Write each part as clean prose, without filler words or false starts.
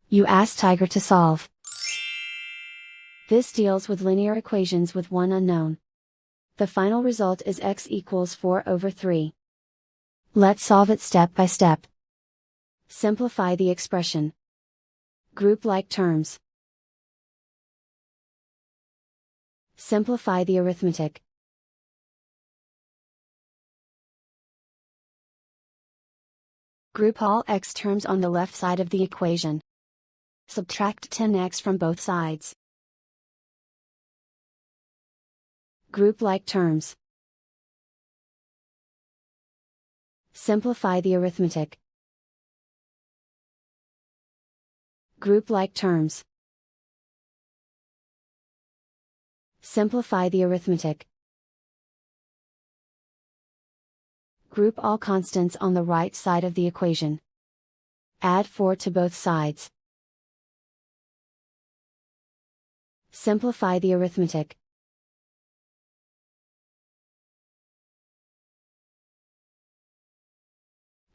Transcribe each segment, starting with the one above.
You ask Tiger to solve. This deals with linear equations with one unknown. The final result is x equals 4/3. Let's solve it step by step. Simplify the expression. Group like terms. Simplify the arithmetic. Group all x terms on the left side of the equation. Subtract 10x from both sides. Group like terms. Simplify the arithmetic. Group like terms. Simplify the arithmetic. Group all constants on the right side of the equation. Add 4 to both sides. Simplify the arithmetic.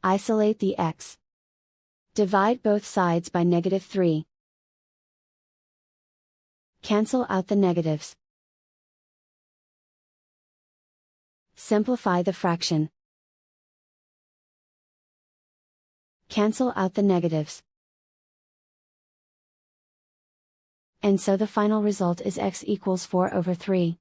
Isolate the x. Divide both sides by -3. Cancel out the negatives. Simplify the fraction. Cancel out the negatives. And so the final result is x equals 4/3.